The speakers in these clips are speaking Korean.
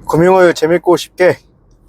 금융을 재밌고 쉽게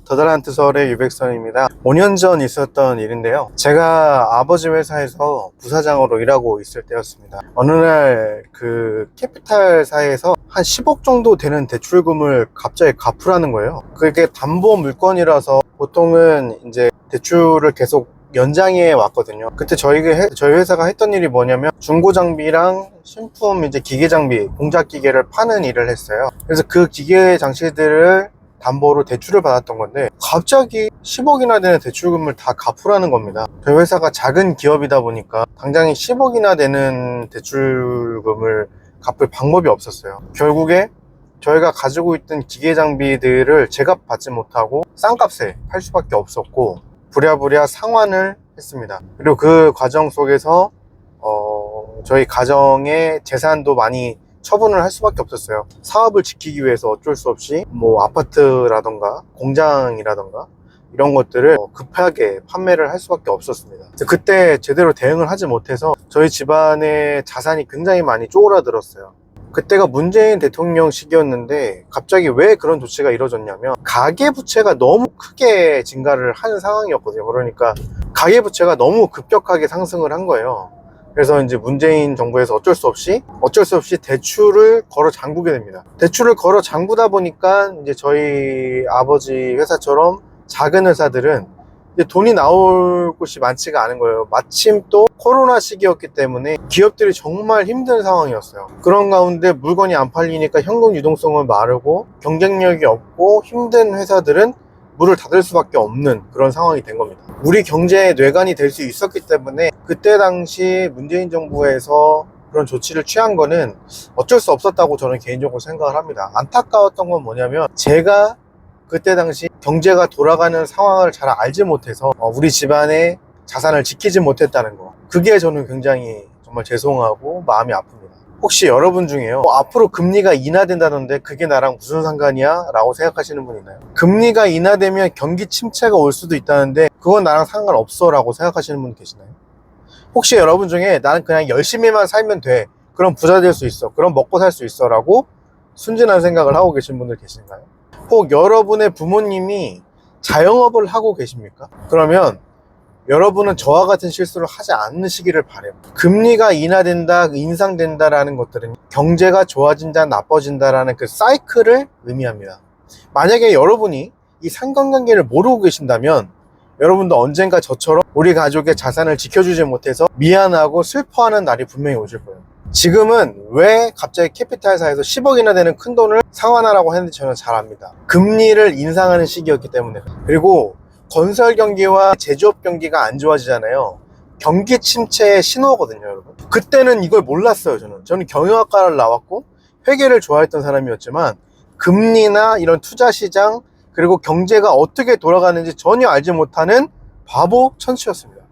더달란트설의 유백선입니다. 5년 전 있었던 일인데요. 제가 아버지 회사에서 부사장으로 일하고 있을 때였습니다. 어느 날 그 캐피탈사에서 한 10억 정도 되는 대출금을 갑자기 갚으라는 거예요. 그게 담보 물건이라서 보통은 이제 대출을 계속 연장해 왔거든요. 그때 저희 회사가 했던 일이 뭐냐면 중고 장비랑 신품 이제 기계 장비, 공작 기계를 파는 일을 했어요. 그래서 그 기계 장치들을 담보로 대출을 받았던 건데 갑자기 10억이나 되는 대출금을 다 갚으라는 겁니다. 저희 회사가 작은 기업이다 보니까 당장에 10억이나 되는 대출금을 갚을 방법이 없었어요. 결국에 저희가 가지고 있던 기계 장비들을 제값 받지 못하고 싼 값에 팔 수밖에 없었고 부랴부랴 상환을 했습니다. 그리고 그 과정 속에서 저희 가정의 재산도 많이 처분을 할 수밖에 없었어요. 사업을 지키기 위해서 어쩔 수 없이 뭐 아파트라던가 공장이라던가 이런 것들을 급하게 판매를 할 수밖에 없었습니다. 그때 제대로 대응을 하지 못해서 저희 집안의 자산이 굉장히 많이 쪼그라들었어요. 그때가 문재인 대통령 시기였는데 갑자기 왜 그런 조치가 이루어졌냐면 가계부채가 너무 크게 증가를 하는 상황이었거든요. 그러니까 가계부채가 너무 급격하게 상승을 한 거예요. 그래서 이제 문재인 정부에서 어쩔 수 없이 대출을 걸어 잠그게 됩니다. 대출을 걸어 잠그다 보니까 이제 저희 아버지 회사처럼 작은 회사들은 이제 돈이 나올 곳이 많지가 않은 거예요. 마침 또 코로나 시기였기 때문에 기업들이 정말 힘든 상황이었어요. 그런 가운데 물건이 안 팔리니까 현금 유동성은 마르고 경쟁력이 없고 힘든 회사들은 문을 닫을 수밖에 없는 그런 상황이 된 겁니다. 우리 경제의 뇌관이 될 수 있었기 때문에 그때 당시 문재인 정부에서 그런 조치를 취한 거는 어쩔 수 없었다고 저는 개인적으로 생각을 합니다. 안타까웠던 건 뭐냐면 제가 그때 당시 경제가 돌아가는 상황을 잘 알지 못해서 우리 집안의 자산을 지키지 못했다는 거, 그게 저는 굉장히 정말 죄송하고 마음이 아픕니다. 혹시 여러분 중에요, 앞으로 금리가 인하된다던데 그게 나랑 무슨 상관이야? 라고 생각하시는 분 있나요? 금리가 인하되면 경기 침체가 올 수도 있다는데 그건 나랑 상관없어 라고 생각하시는 분 계시나요? 혹시 여러분 중에 나는 그냥 열심히만 살면 돼, 그럼 부자 될 수 있어, 그럼 먹고 살 수 있어 라고 순진한 생각을 하고 계신 분들 계신가요? 혹 여러분의 부모님이 자영업을 하고 계십니까? 그러면 여러분은 저와 같은 실수를 하지 않으시기를 바라요. 금리가 인하된다, 인상된다라는 것들은 경제가 좋아진다, 나빠진다라는 그 사이클을 의미합니다. 만약에 여러분이 이 상관관계를 모르고 계신다면 여러분도 언젠가 저처럼 우리 가족의 자산을 지켜주지 못해서 미안하고 슬퍼하는 날이 분명히 오실 거예요. 지금은 왜 갑자기 캐피탈사에서 10억이나 되는 큰 돈을 상환하라고 했는지 저는 잘 압니다. 금리를 인상하는 시기였기 때문에. 그리고 건설 경기와 제조업 경기가 안 좋아지잖아요. 경기 침체의 신호거든요, 여러분. 그때는 이걸 몰랐어요. 저는 경영학과를 나왔고 회계를 좋아했던 사람이었지만 금리나 이런 투자 시장 그리고 경제가 어떻게 돌아가는지 전혀 알지 못하는 바보 천치였습니다.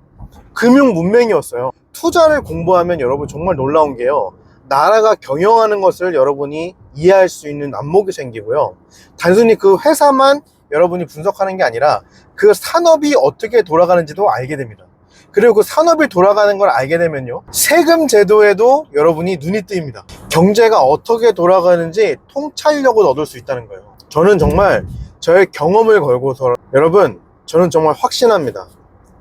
금융 문맹이었어요. 투자를 공부하면 여러분 정말 놀라운 게요, 나라가 경영하는 것을 여러분이 이해할 수 있는 안목이 생기고요, 단순히 그 회사만 여러분이 분석하는 게 아니라 그 산업이 어떻게 돌아가는지도 알게 됩니다. 그리고 그 산업이 돌아가는 걸 알게 되면요, 세금 제도에도 여러분이 눈이 뜨입니다. 경제가 어떻게 돌아가는지 통찰력을 얻을 수 있다는 거예요. 저는 정말 저의 경험을 걸고서 여러분, 저는 정말 확신합니다.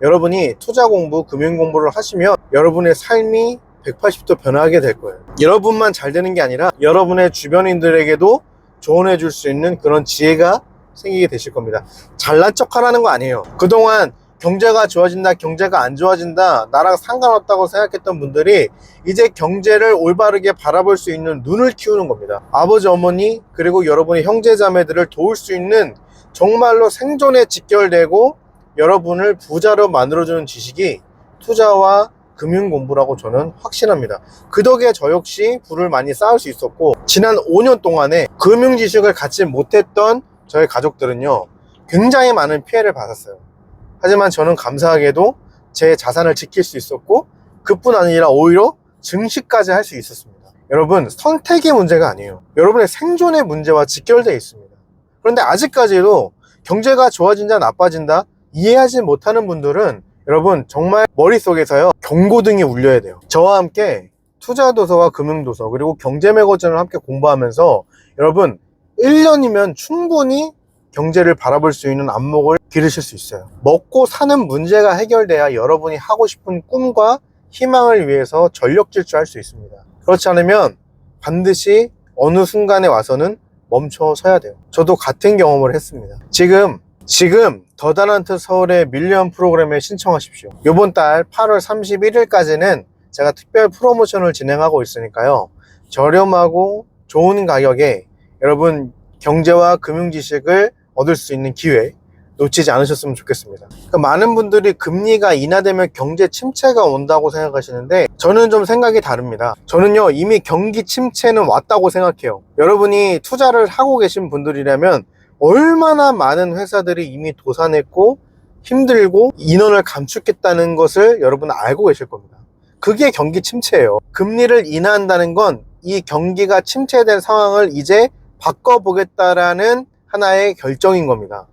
여러분이 투자 공부, 금융 공부를 하시면 여러분의 삶이 180도 변하게 될 거예요. 여러분만 잘 되는 게 아니라 여러분의 주변인들에게도 조언해 줄 수 있는 그런 지혜가 생기게 되실 겁니다. 잘난 척 하라는 거 아니에요. 그동안 경제가 좋아진다, 경제가 안 좋아진다, 나랑 상관없다고 생각했던 분들이 이제 경제를 올바르게 바라볼 수 있는 눈을 키우는 겁니다. 아버지, 어머니, 그리고 여러분의 형제 자매들을 도울 수 있는 정말로 생존에 직결되고 여러분을 부자로 만들어주는 지식이 투자와 금융 공부라고 저는 확신합니다. 그 덕에 저 역시 부를 많이 쌓을 수 있었고, 지난 5년 동안에 금융 지식을 갖지 못했던 저희 가족들은요, 굉장히 많은 피해를 받았어요. 하지만 저는 감사하게도 제 자산을 지킬 수 있었고, 그뿐 아니라 오히려 증식까지 할 수 있었습니다. 여러분, 선택의 문제가 아니에요. 여러분의 생존의 문제와 직결되어 있습니다. 그런데 아직까지도 경제가 좋아진다, 나빠진다 이해하지 못하는 분들은 여러분 정말 머릿속에서요, 경고등이 울려야 돼요. 저와 함께 투자도서와 금융도서 그리고 경제매거진을 함께 공부하면서 여러분 1년이면 충분히 경제를 바라볼 수 있는 안목을 기르실 수 있어요. 먹고 사는 문제가 해결돼야 여러분이 하고 싶은 꿈과 희망을 위해서 전력 질주할 수 있습니다. 그렇지 않으면 반드시 어느 순간에 와서는 멈춰 서야 돼요. 저도 같은 경험을 했습니다. 지금 더 달란트 서울의 밀리언 프로그램에 신청하십시오. 이번 달 8월 31일까지는 제가 특별 프로모션을 진행하고 있으니까요. 저렴하고 좋은 가격에 여러분 경제와 금융 지식을 얻을 수 있는 기회 놓치지 않으셨으면 좋겠습니다. 그러니까 많은 분들이 금리가 인하되면 경제 침체가 온다고 생각하시는데 저는 좀 생각이 다릅니다. 저는요, 이미 경기 침체는 왔다고 생각해요. 여러분이 투자를 하고 계신 분들이라면 얼마나 많은 회사들이 이미 도산했고 힘들고 인원을 감축했다는 것을 여러분 알고 계실 겁니다. 그게 경기 침체예요. 금리를 인하한다는 건 이 경기가 침체된 상황을 이제 바꿔보겠다라는 하나의 결정인 겁니다.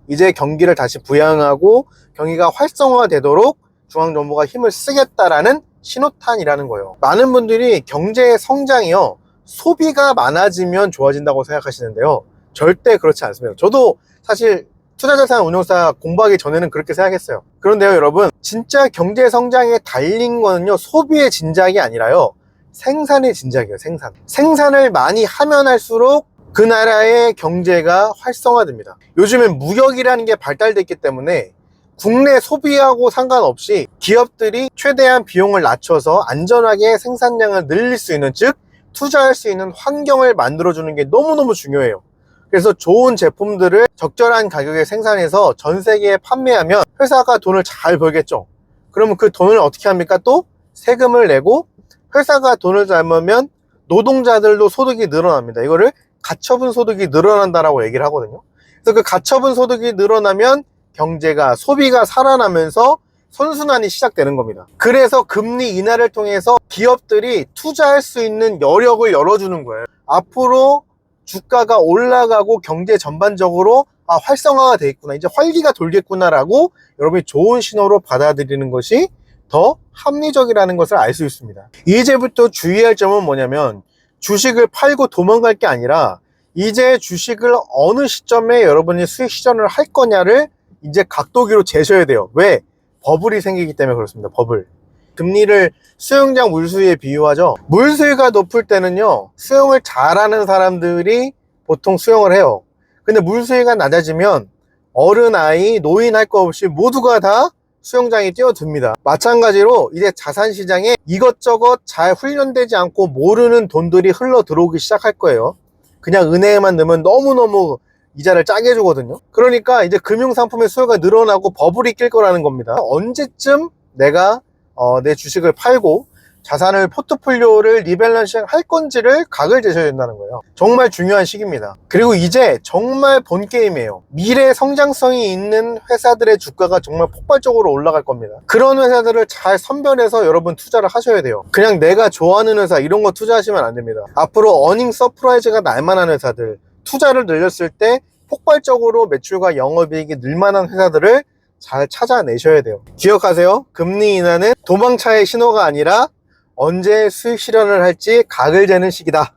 이제 경기를 다시 부양하고 경기가 활성화되도록 중앙정부가 힘을 쓰겠다라는 신호탄이라는 거예요. 많은 분들이 경제의 성장이요, 소비가 많아지면 좋아진다고 생각하시는데요, 절대 그렇지 않습니다. 저도 사실 투자자산 운용사 공부하기 전에는 그렇게 생각했어요. 그런데요, 여러분, 진짜 경제 성장에 달린 거는요, 소비의 진작이 아니라요, 생산의 진작이에요. 생산을 많이 하면 할수록 그 나라의 경제가 활성화됩니다. 요즘엔 무역이라는 게 발달됐기 때문에 국내 소비하고 상관없이 기업들이 최대한 비용을 낮춰서 안전하게 생산량을 늘릴 수 있는, 즉 투자할 수 있는 환경을 만들어주는 게 너무너무 중요해요. 그래서 좋은 제품들을 적절한 가격에 생산해서 전 세계에 판매하면 회사가 돈을 잘 벌겠죠. 그러면 그 돈을 어떻게 합니까? 또 세금을 내고, 회사가 돈을 잘 벌면 노동자들도 소득이 늘어납니다. 이거를 가처분 소득이 늘어난다라고 얘기를 하거든요. 그래서 그 가처분 소득이 늘어나면 경제가, 소비가 살아나면서 선순환이 시작되는 겁니다. 그래서 금리 인하를 통해서 기업들이 투자할 수 있는 여력을 열어주는 거예요. 앞으로 주가가 올라가고 경제 전반적으로 활성화가 돼 있구나, 이제 활기가 돌겠구나라고 여러분이 좋은 신호로 받아들이는 것이 더 합리적이라는 것을 알 수 있습니다. 이제부터 주의할 점은 뭐냐면, 주식을 팔고 도망갈 게 아니라 이제 주식을 어느 시점에 여러분이 수익 실현을 할 거냐를 이제 각도기로 재셔야 돼요. 왜? 버블이 생기기 때문에 그렇습니다. 버블. 금리를 수영장 물수위에 비유하죠. 물수위가 높을 때는요, 수영을 잘하는 사람들이 보통 수영을 해요. 근데 물수위가 낮아지면 어른, 아이, 노인 할 거 없이 모두가 다 수영장에 뛰어듭니다. 마찬가지로 이제 자산시장에 이것저것 잘 훈련되지 않고 모르는 돈들이 흘러 들어오기 시작할 거예요. 그냥 은행에만 넣으면 너무너무 이자를 짜게 주거든요. 그러니까 이제 금융상품의 수요가 늘어나고 버블이 낄 거라는 겁니다. 언제쯤 내가 내 주식을 팔고 자산을, 포트폴리오를 리밸런싱 할 건지를 각을 재셔야 된다는 거예요. 정말 중요한 시기입니다. 그리고 이제 정말 본 게임이에요. 미래 성장성이 있는 회사들의 주가가 정말 폭발적으로 올라갈 겁니다. 그런 회사들을 잘 선별해서 여러분 투자를 하셔야 돼요. 그냥 내가 좋아하는 회사 이런 거 투자하시면 안 됩니다. 앞으로 어닝 서프라이즈가 날만한 회사들, 투자를 늘렸을 때 폭발적으로 매출과 영업이익이 늘만한 회사들을 잘 찾아내셔야 돼요. 기억하세요. 금리 인하는 도망차의 신호가 아니라 언제 수익 실현을 할지 각을 재는 시기다.